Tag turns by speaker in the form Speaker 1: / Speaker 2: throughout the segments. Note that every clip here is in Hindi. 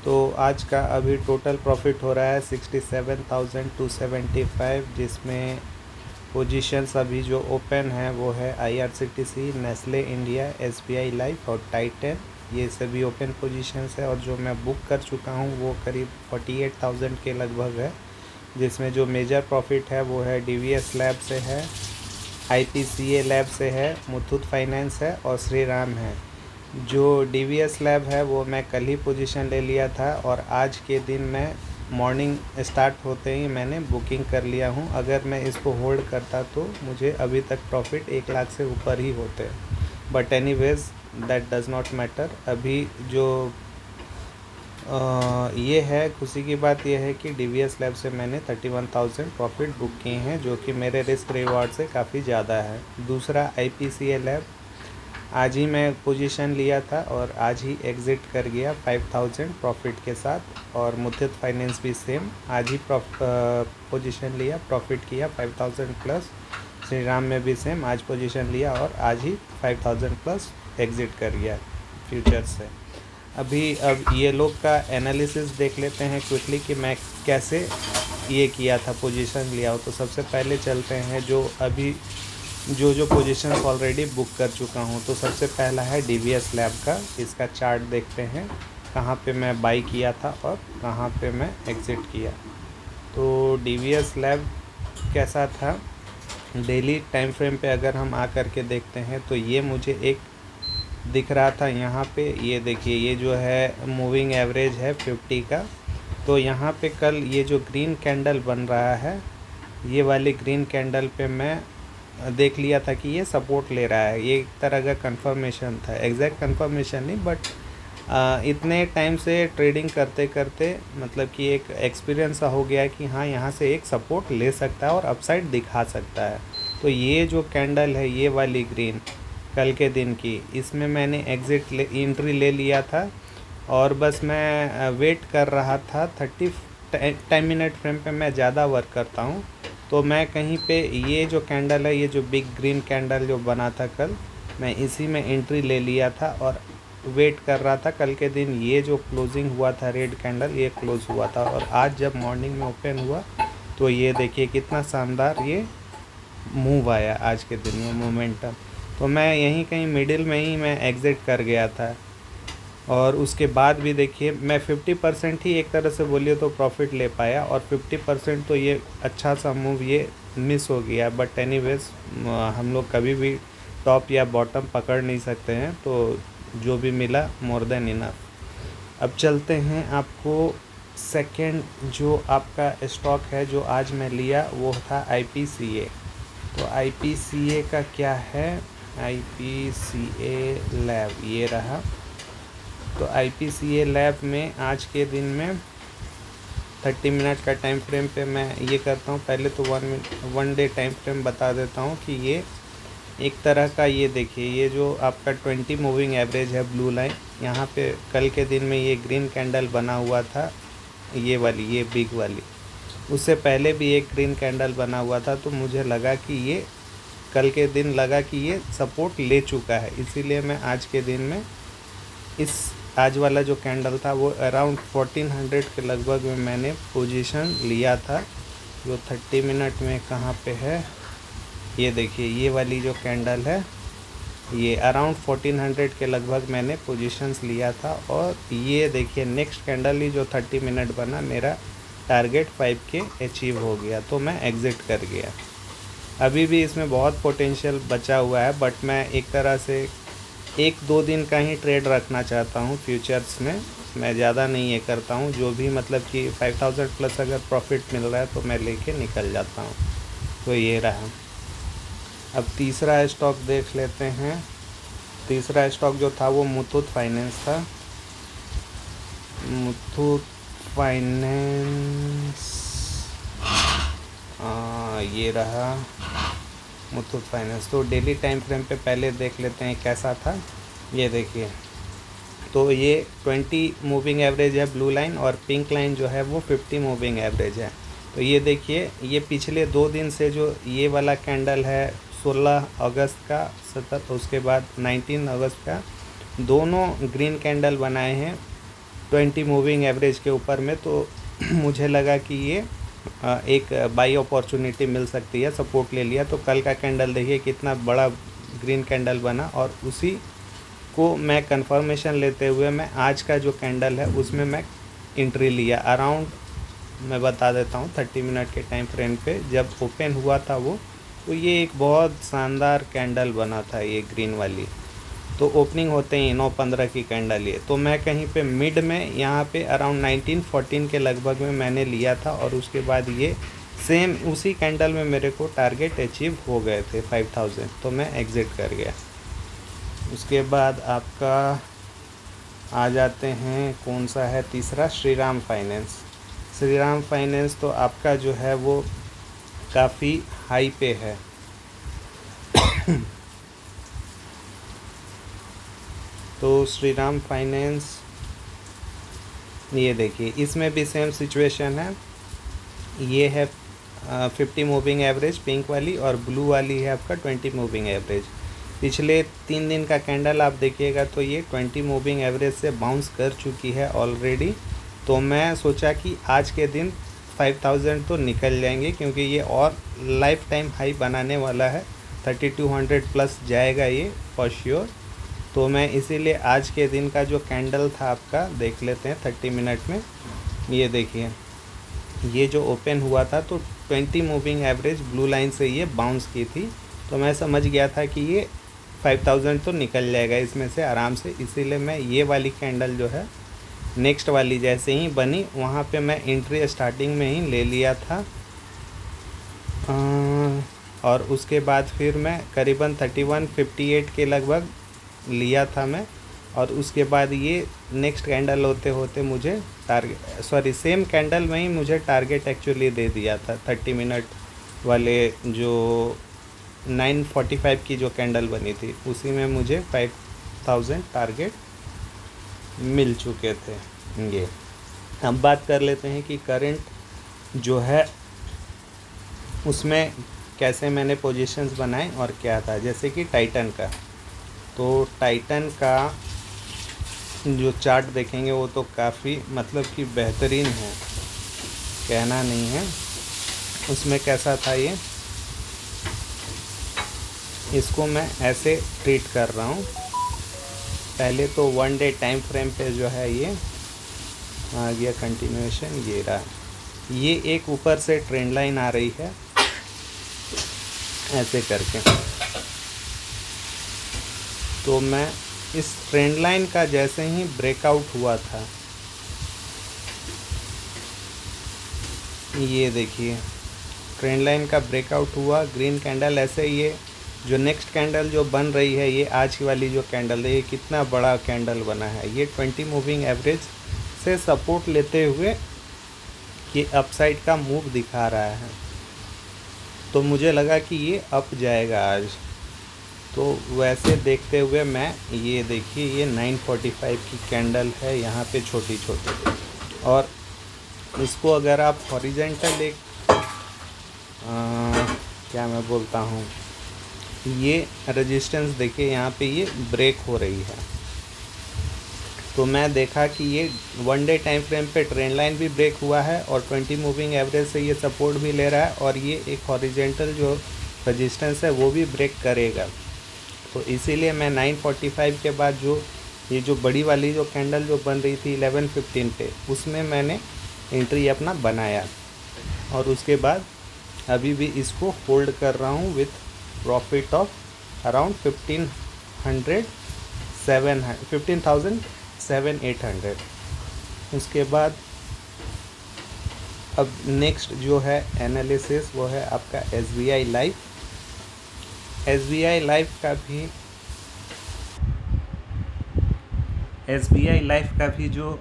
Speaker 1: तो आज का अभी टोटल प्रॉफिट हो रहा है 67,275, जिसमें पोजीशंस अभी जो ओपन है वो है IRCTC, Nestle India, SBI life और टाइटन। ये सभी ओपन पोजीशंस है और जो मैं बुक कर चुका हूँ वो करीब 48,000 के लगभग है, जिसमें जो मेजर प्रॉफिट है वो है DVS लैब से है, IPCA लैब से है, मुथूट फाइनेंस है और श्रीराम है। जो DVS लैब है वो मैं कल ही पोजीशन ले लिया था और आज के दिन मैं मॉर्निंग स्टार्ट होते ही मैंने बुकिंग कर लिया हूँ। अगर मैं इसको होल्ड करता तो मुझे अभी तक प्रॉफिट 1 लाख से ऊपर ही होते, but anyways that does not matter. अभी जो ये है खुशी की बात यह है कि DVS लैब से मैंने 31,000 प्रॉफिट बुक किए हैं, जो कि मेरे रिस्क रिवार्ड से काफ़ी ज़्यादा है। दूसरा IPCA लैब, आज ही मैं पोजीशन लिया था और आज ही एग्ज़िट कर गया 5,000 प्रॉफिट के साथ। और मुथूट फाइनेंस भी सेम, आज ही पोजीशन लिया, प्रॉफिट किया 5,000 प्लस। श्रीराम में भी सेम, आज पोजीशन लिया और आज ही 5,000 प्लस एग्ज़िट कर गया फ्यूचर्स से। अब ये लोग का एनालिसिस देख लेते हैं क्विकली कि मैं कैसे ये किया था, पोजीशन लिया हो। तो सबसे पहले चलते हैं जो अभी जो पोजीशंस ऑलरेडी बुक कर चुका हूँ। तो सबसे पहला है DVS लैब का, इसका चार्ट देखते हैं कहाँ पे मैं बाई किया था और कहाँ पे मैं एग्ज़िट किया। तो DVS लैब कैसा था, डेली टाइम फ्रेम पे अगर हम आ कर के देखते हैं तो ये मुझे एक दिख रहा था यहाँ पे। ये देखिए, ये जो है मूविंग एवरेज है 50 का। तो यहाँ पे कल ये जो ग्रीन कैंडल बन रहा है, ये वाली ग्रीन कैंडल पे मैं देख लिया था कि ये सपोर्ट ले रहा है। ये एक तरह का कंफर्मेशन था, एग्जैक्ट कंफर्मेशन नहीं, बट इतने टाइम से ट्रेडिंग करते करते मतलब कि एक एक्सपीरियंस हो गया है कि हाँ, यहाँ से एक सपोर्ट ले सकता है और अपसाइड दिखा सकता है। तो ये जो कैंडल है, ये वाली ग्रीन कल के दिन की, इसमें मैंने एंट्री ले लिया था और बस मैं वेट कर रहा था। 10 मिनट फ्रेम पे मैं ज़्यादा वर्क करता हूँ, तो मैं कहीं पे ये जो कैंडल है, ये जो बिग ग्रीन कैंडल जो बना था कल, मैं इसी में एंट्री ले लिया था और वेट कर रहा था। कल के दिन ये जो क्लोजिंग हुआ था रेड कैंडल, ये क्लोज हुआ था और आज जब मॉर्निंग में ओपन हुआ तो ये देखिए कितना शानदार ये मूव आया आज के दिन में, मोमेंटम। तो मैं यहीं कहीं मिडिल में ही मैं एग्ज़िट कर गया था और उसके बाद भी देखिए मैं 50% ही एक तरह से बोलिए तो प्रॉफिट ले पाया और 50% तो ये अच्छा सा मूव ये मिस हो गया। बट एनीवेज हम लोग कभी भी टॉप या बॉटम पकड़ नहीं सकते हैं, तो जो भी मिला मोर देन इनफ। अब चलते हैं, आपको सेकंड जो आपका स्टॉक है जो आज मैं लिया वो था IPCA। तो IPCA का क्या है, IPCA लैब ये रहा। तो IPCA लैब में आज के दिन में 30 मिनट का टाइम फ्रेम पे मैं ये करता हूँ। पहले तो 1 डे टाइम फ्रेम बता देता हूँ कि ये एक तरह का, ये देखिए ये जो आपका 20 मूविंग एवरेज है ब्लू लाइन, यहाँ पे कल के दिन में ये ग्रीन कैंडल बना हुआ था, ये वाली, ये बिग वाली। उससे पहले भी एक ग्रीन कैंडल बना हुआ था, तो मुझे लगा कि ये कल के दिन लगा कि ये सपोर्ट ले चुका है, इसीलिए मैं आज के दिन में आज वाला जो कैंडल था वो अराउंड 1400 के लगभग में मैंने पोजीशन लिया था। जो 30 मिनट में कहाँ पे है, ये देखिए ये वाली जो कैंडल है, ये अराउंड 1400 के लगभग मैंने पोजीशंस लिया था। और ये देखिए नेक्स्ट कैंडल ही जो 30 मिनट बना, मेरा टारगेट 5K अचीव हो गया, तो मैं एग्ज़िट कर गया। अभी भी इसमें बहुत पोटेंशियल बचा हुआ है, बट मैं एक तरह से 1-2 दिन का ही ट्रेड रखना चाहता हूँ फ्यूचर्स में। मैं ज़्यादा नहीं ये करता हूँ, जो भी मतलब कि 5,000 प्लस अगर प्रॉफिट मिल रहा है तो मैं लेके निकल जाता हूँ। तो ये रहा। अब तीसरा स्टॉक देख लेते हैं। तीसरा स्टॉक जो था वो मुथूट फाइनेंस था। मुथूट फाइनेंस ये रहा मुथूट फाइनेंस। तो डेली टाइम फ्रेम पे पहले देख लेते हैं कैसा था। ये देखिए, तो ये 20 मूविंग एवरेज है ब्लू लाइन और पिंक लाइन जो है वो 50 मूविंग एवरेज है। तो ये देखिए, ये पिछले 2 दिन से जो ये वाला कैंडल है 16 अगस्त का सतत, उसके बाद 19 अगस्त का, दोनों ग्रीन कैंडल बनाए हैं 20 मूविंग एवरेज के ऊपर में, तो मुझे लगा कि ये एक बाई अपॉर्चुनिटी मिल सकती है, सपोर्ट ले लिया। तो कल का कैंडल देखिए कितना बड़ा ग्रीन कैंडल बना, और उसी को मैं कंफर्मेशन लेते हुए मैं आज का जो कैंडल है उसमें मैं एंट्री लिया अराउंड, मैं बता देता हूँ 30 मिनट के टाइम फ्रेम पे जब ओपन हुआ था वो, तो ये एक बहुत शानदार कैंडल बना था ये ग्रीन वाली। तो ओपनिंग होते ही 9:15 की कैंडल ये, तो मैं कहीं पे मिड में यहाँ पे अराउंड 19-14 के लगभग में मैंने लिया था, और उसके बाद ये सेम उसी कैंडल में मेरे को टारगेट अचीव हो गए थे 5000, तो मैं एग्ज़िट कर गया। उसके बाद आपका आ जाते हैं, कौन सा है तीसरा, श्रीराम फाइनेंस। श्रीराम फाइनेंस तो आपका जो है वो काफ़ी हाई पे है। तो श्रीराम फाइनेंस ये देखिए, इसमें भी सेम सिचुएशन है। ये है 50 मूविंग एवरेज पिंक वाली, और ब्लू वाली है आपका 20 मूविंग एवरेज। पिछले 3 दिन का कैंडल आप देखिएगा तो ये 20 मूविंग एवरेज से बाउंस कर चुकी है ऑलरेडी। तो मैं सोचा कि आज के दिन 5000 तो निकल जाएंगे, क्योंकि ये और लाइफ टाइम हाई बनाने वाला है, 3200 प्लस जाएगा ये फॉर श्योर। तो मैं इसीलिए आज के दिन का जो कैंडल था आपका देख लेते हैं 30 मिनट में। ये देखिए, ये जो ओपन हुआ था तो 20 मूविंग एवरेज ब्लू लाइन से ये बाउंस की थी, तो मैं समझ गया था कि ये 5000 तो निकल जाएगा इसमें से आराम से। इसीलिए मैं ये वाली कैंडल जो है नेक्स्ट वाली जैसे ही बनी वहाँ पे मैं एंट्री स्टार्टिंग में ही ले लिया था। और उसके बाद फिर मैं करीबन 3158 के लगभग लिया था मैं, और उसके बाद ये नेक्स्ट कैंडल होते होते मुझे सेम कैंडल में ही मुझे टारगेट एक्चुअली दे दिया था 30 मिनट वाले, जो 9:45 की जो कैंडल बनी थी उसी में मुझे 5000 टारगेट मिल चुके थे। ये अब बात कर लेते हैं कि करंट जो है उसमें कैसे मैंने पोजीशंस बनाए और क्या था। जैसे कि टाइटन का, तो टाइटन का जो चार्ट देखेंगे वो तो काफ़ी मतलब कि बेहतरीन है, कहना नहीं है। उसमें कैसा था ये, इसको मैं ऐसे ट्रीट कर रहा हूँ। पहले तो 1 डे टाइम फ्रेम पे जो है ये आ गया कंटिन्यूएशन, ये रहा, ये एक ऊपर से ट्रेंड लाइन आ रही है ऐसे करके। तो मैं इस ट्रेंड लाइन का जैसे ही ब्रेकआउट हुआ था, ये देखिए ट्रेंड लाइन का ब्रेकआउट हुआ, ग्रीन कैंडल ऐसे, ये जो नेक्स्ट कैंडल जो बन रही है ये आज की वाली जो कैंडल है, ये कितना बड़ा कैंडल बना है। ये 20 मूविंग एवरेज से सपोर्ट लेते हुए ये अपसाइड का मूव दिखा रहा है, तो मुझे लगा कि ये अप जाएगा आज। तो वैसे देखते हुए मैं, ये देखिए ये 9:45 की कैंडल है यहाँ पे छोटी छोटी, और इसको अगर आप हॉरिजेंटल एक क्या मैं बोलता हूँ, ये रेजिस्टेंस देखिए यहाँ पे ये ब्रेक हो रही है। तो मैं देखा कि ये 1 डे टाइम फ्रेम पे ट्रेंड लाइन भी ब्रेक हुआ है, और 20 मूविंग एवरेज से ये सपोर्ट भी ले रहा है, और ये एक हॉरिजेंटल जो रेजिस्टेंस है वो भी ब्रेक करेगा। तो इसीलिए मैं 9:45 के बाद ये जो बड़ी वाली जो कैंडल जो बन रही थी 11:15 पे, उसमें मैंने एंट्री अपना बनाया, और उसके बाद अभी भी इसको होल्ड कर रहा हूँ विथ प्रॉफिट ऑफ अराउंड 15,700। उसके बाद अब नेक्स्ट जो है एनालिसिस वो है आपका SBI लाइफ। SBI लाइफ का भी जो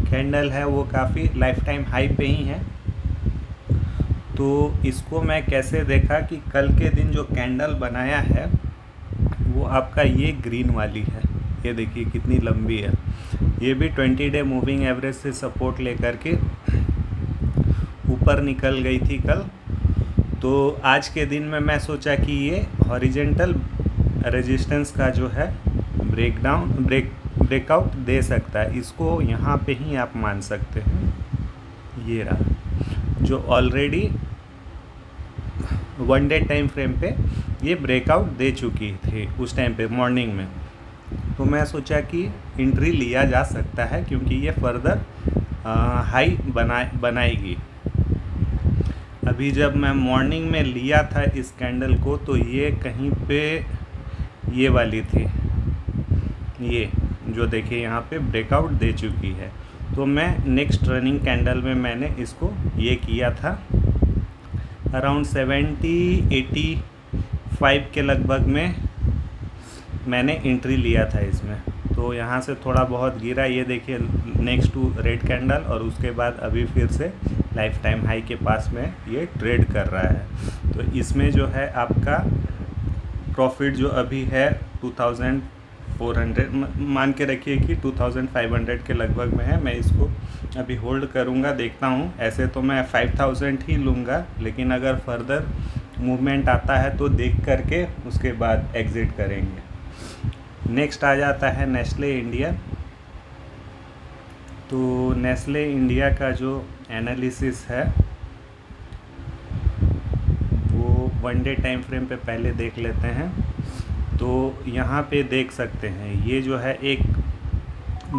Speaker 1: कैंडल है वो काफ़ी लाइफ टाइम हाई पे ही है। तो इसको मैं कैसे देखा कि कल के दिन जो कैंडल बनाया है वो आपका ये ग्रीन वाली है, ये देखिए कितनी लंबी है। ये भी 20 डे मूविंग एवरेज से सपोर्ट लेकर के ऊपर निकल गई थी कल। तो आज के दिन में मैं सोचा कि ये हॉरिजेंटल रेजिस्टेंस का जो है ब्रेकआउट दे सकता है। इसको यहाँ पे ही आप मान सकते हैं, ये रहा जो ऑलरेडी 1 डे टाइम फ्रेम पे ये ब्रेकआउट दे चुकी थी उस टाइम पे मॉर्निंग में। तो मैं सोचा कि एंट्री लिया जा सकता है क्योंकि ये फर्दर हाई बनाएगी। अभी जब मैं मॉर्निंग में लिया था इस कैंडल को तो ये कहीं पे ये वाली थी, ये जो देखिए यहाँ पे ब्रेकआउट दे चुकी है। तो मैं नेक्स्ट रनिंग कैंडल में मैंने इसको ये किया था अराउंड 70-85 के लगभग में मैंने एंट्री लिया था इसमें। तो यहाँ से थोड़ा बहुत गिरा, ये देखिए नेक्स्ट टू रेड कैंडल, और उसके बाद अभी फिर से लाइफ टाइम हाई के पास में ये ट्रेड कर रहा है। तो इसमें जो है आपका प्रॉफिट जो अभी है 2400 मान के रखिए कि 2500 के लगभग में है। मैं इसको अभी होल्ड करूँगा, देखता हूँ। ऐसे तो मैं 5000 ही लूँगा, लेकिन अगर फर्दर मूवमेंट आता है तो देख करके उसके बाद एग्ज़िट करेंगे। नेक्स्ट आ जाता है नेस्ले इंडिया। तो नेस्ले इंडिया का जो एनालिसिस है वो 1 डे टाइम फ्रेम पे पहले देख लेते हैं। तो यहाँ पे देख सकते हैं ये जो है एक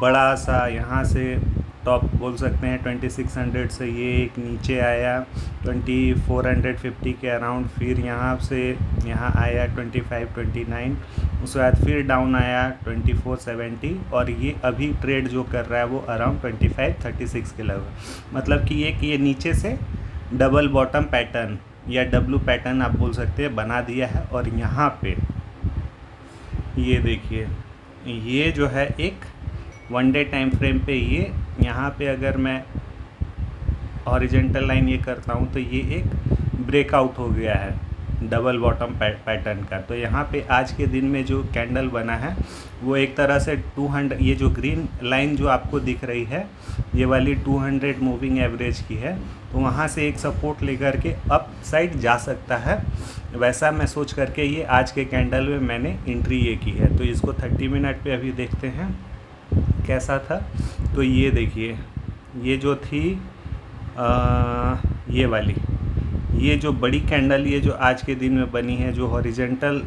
Speaker 1: बड़ा सा यहाँ से टॉप बोल सकते हैं 2600 से ये एक नीचे आया 2450 के अराउंड, फिर यहाँ से यहाँ आया 25-29, उसके बाद फिर डाउन आया 2470, और ये अभी ट्रेड जो कर रहा है वो अराउंड 2536 के लगभग। मतलब कि ये नीचे से डबल बॉटम पैटर्न या डब्लू पैटर्न आप बोल सकते हैं बना दिया है। और यहाँ पे ये देखिए ये जो है एक 1 डे टाइम फ्रेम पे ये यहाँ पे अगर मैं हॉरिजॉन्टल लाइन ये करता हूँ तो ये एक ब्रेकआउट हो गया है डबल बॉटम पैटर्न का। तो यहाँ पे आज के दिन में जो कैंडल बना है वो एक तरह से 200, ये जो ग्रीन लाइन जो आपको दिख रही है ये वाली 200 मूविंग एवरेज की है। तो वहाँ से एक सपोर्ट लेकर के अप साइड जा सकता है, वैसा मैं सोच करके ये आज के कैंडल में मैंने एंट्री ये की है। तो इसको 30 मिनट पे अभी देखते हैं कैसा था। तो ये देखिए ये जो थी ये वाली, ये जो बड़ी कैंडल ये जो आज के दिन में बनी है, जो हॉरिजॉन्टल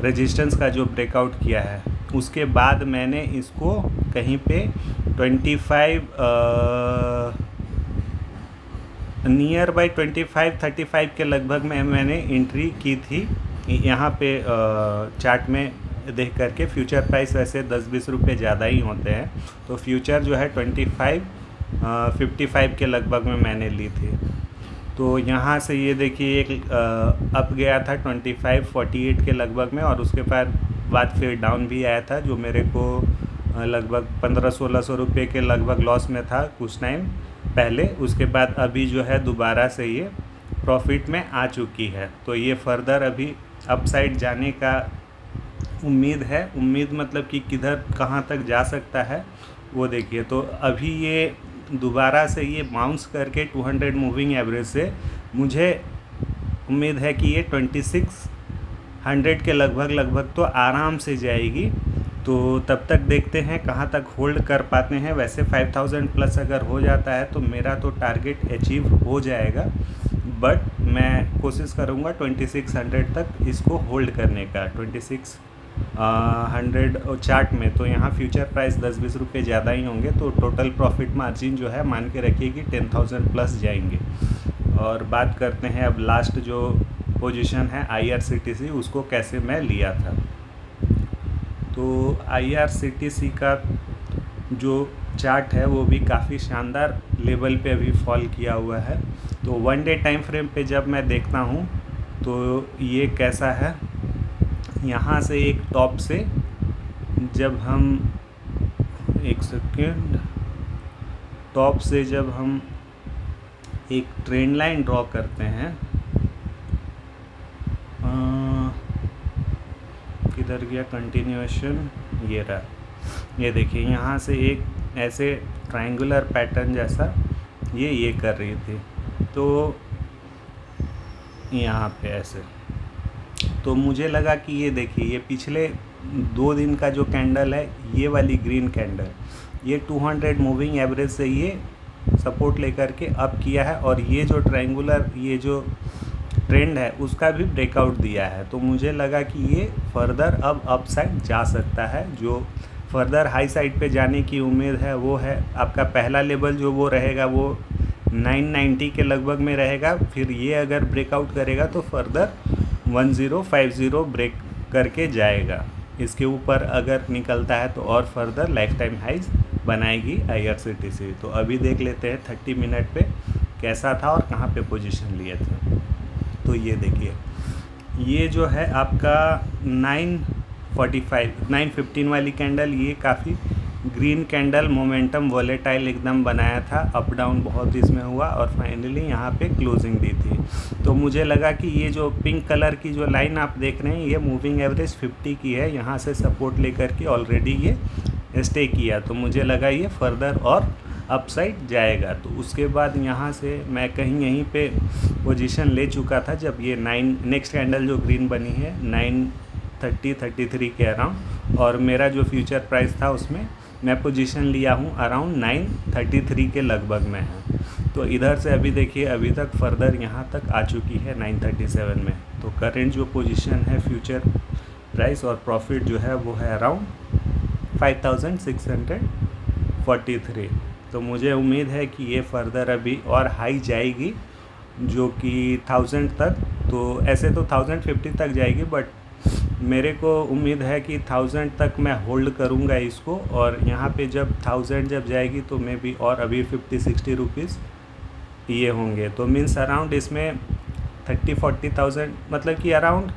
Speaker 1: रेजिस्टेंस का जो ब्रेकआउट किया है, उसके बाद मैंने इसको कहीं पे 25 नियर बाई 25-35 के लगभग में मैंने एंट्री की थी। यहाँ पे चार्ट में देख करके फ्यूचर प्राइस वैसे 10-20 रुपये ज़्यादा ही होते हैं, तो फ्यूचर जो है 25-55 के लगभग में मैंने ली थी। तो यहाँ से ये देखिए एक अप गया था 25-48 के लगभग में, और उसके बाद फिर डाउन भी आया था जो मेरे को लगभग 1500-1600 रुपये के लगभग लॉस में था कुछ टाइम पहले। उसके बाद अभी जो है दोबारा से ये प्रॉफिट में आ चुकी है। तो ये फर्दर अभी अपसाइड जाने का उम्मीद है। उम्मीद मतलब कि किधर कहाँ तक जा सकता है वो देखिए। तो अभी ये दोबारा से ये बाउंस करके 200 मूविंग एवरेज से मुझे उम्मीद है कि ये 2600 के लगभग तो आराम से जाएगी। तो तब तक देखते हैं कहाँ तक होल्ड कर पाते हैं। वैसे 5000 प्लस अगर हो जाता है तो मेरा तो टारगेट अचीव हो जाएगा, बट मैं कोशिश करूँगा 2600 तक इसको होल्ड करने का। 2600 चार्ट में तो यहाँ फ्यूचर प्राइस 10-20 रुपये ज़्यादा ही होंगे, तो टोटल प्रॉफिट मार्जिन जो है मान के रखिए कि 10,000 प्लस जाएंगे। और बात करते हैं अब लास्ट जो पोजीशन है IRCTC, उसको कैसे मैं लिया था। तो IRCTC का जो चार्ट है वो भी काफ़ी शानदार लेवल पे अभी फॉल किया हुआ है। तो 1 डे टाइम फ्रेम पे जब मैं देखता हूँ तो ये कैसा है, यहाँ से एक टॉप से जब हम एक सेकेंड टॉप से जब हम एक ट्रेंड लाइन ड्रॉ करते हैं, किधर गया कंटिन्यूएशन, ये रहा। ये देखिए यहाँ से एक ऐसे ट्रायंगुलर पैटर्न जैसा ये कर रही थी, तो यहाँ पे ऐसे। तो मुझे लगा कि ये देखिए ये पिछले 2 दिन का जो कैंडल है, ये वाली ग्रीन कैंडल, ये 200 मूविंग एवरेज से ये सपोर्ट लेकर के अप किया है, और ये जो ट्रायंगुलर ये जो ट्रेंड है उसका भी ब्रेकआउट दिया है। तो मुझे लगा कि ये फर्दर अब अप साइड जा सकता है। जो फर्दर हाई साइड पे जाने की उम्मीद है वो है आपका पहला लेवल जो वो रहेगा वो 990 के लगभग में रहेगा। फिर ये अगर ब्रेकआउट करेगा तो फर्दर 1050 ब्रेक करके जाएगा। इसके ऊपर अगर निकलता है तो और फर्दर लाइफ टाइम हाइज बनाएगी IRCTC। तो अभी देख लेते हैं 30 मिनट पे कैसा था और कहाँ पे पोजीशन लिए थे। तो ये देखिए, ये जो है आपका 915 वाली कैंडल, ये काफ़ी ग्रीन कैंडल मोमेंटम वॉलेटाइल एकदम बनाया था, अप डाउन बहुत इसमें हुआ और फाइनली यहाँ पे क्लोजिंग दी थी। तो मुझे लगा कि ये जो पिंक कलर की जो लाइन आप देख रहे हैं ये मूविंग एवरेज 50 की है, यहाँ से सपोर्ट लेकर के ऑलरेडी ये स्टे किया। तो मुझे लगा ये फर्दर और अपसाइड जाएगा। तो उसके बाद यहाँ से मैं कहीं यहीं पे पोजीशन ले चुका था जब ये नेक्स्ट कैंडल जो ग्रीन बनी है 930-33 के अराउंड, और मेरा जो फ्यूचर प्राइस था उसमें मैं पोजीशन लिया हूँ अराउंड 933 के लगभग में है। तो इधर से अभी देखिए अभी तक फर्दर यहाँ तक आ चुकी है 937 में। तो करेंट जो पोजीशन है फ्यूचर प्राइस और प्रॉफिट जो है वो है अराउंड 5643। तो मुझे उम्मीद है कि ये फर्दर अभी और हाई जाएगी जो कि 1000 तक। तो ऐसे तो 1050 तक जाएगी, बट मेरे को उम्मीद है कि 1000 तक मैं होल्ड करूँगा इसको, और यहाँ पे जब 1000 जब जाएगी तो मे बी और अभी 50-60 रुपीज़ ये होंगे। तो मीन्स अराउंड इसमें 30-40,000 मतलब कि अराउंड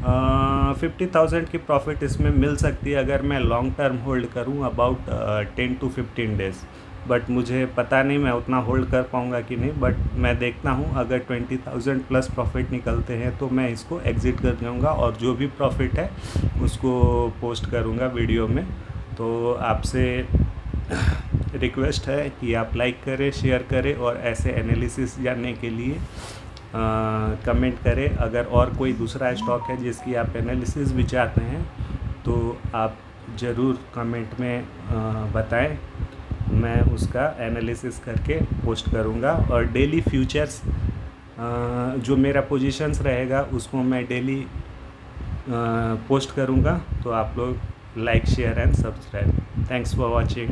Speaker 1: 50,000 की प्रॉफिट इसमें मिल सकती है अगर मैं लॉन्ग टर्म होल्ड करूं अबाउट 10 to 15 डेज़। बट मुझे पता नहीं मैं उतना होल्ड कर पाऊंगा कि नहीं, बट मैं देखता हूं अगर 20,000 प्लस प्रॉफिट निकलते हैं तो मैं इसको एग्ज़िट कर जाऊंगा, और जो भी प्रॉफिट है उसको पोस्ट करूंगा वीडियो में। तो आपसे रिक्वेस्ट है कि आप लाइक करें, शेयर करें, और ऐसे एनालिसिस जानने के लिए कमेंट करें। अगर और कोई दूसरा स्टॉक है जिसकी आप एनालिसिस भी चाहते हैं तो आप ज़रूर कमेंट में बताएं, मैं उसका एनालिसिस करके पोस्ट करूंगा। और डेली फ्यूचर्स जो मेरा पोजीशंस रहेगा उसको मैं डेली पोस्ट करूंगा। तो आप लोग like, share and subscribe. Thanks for watching.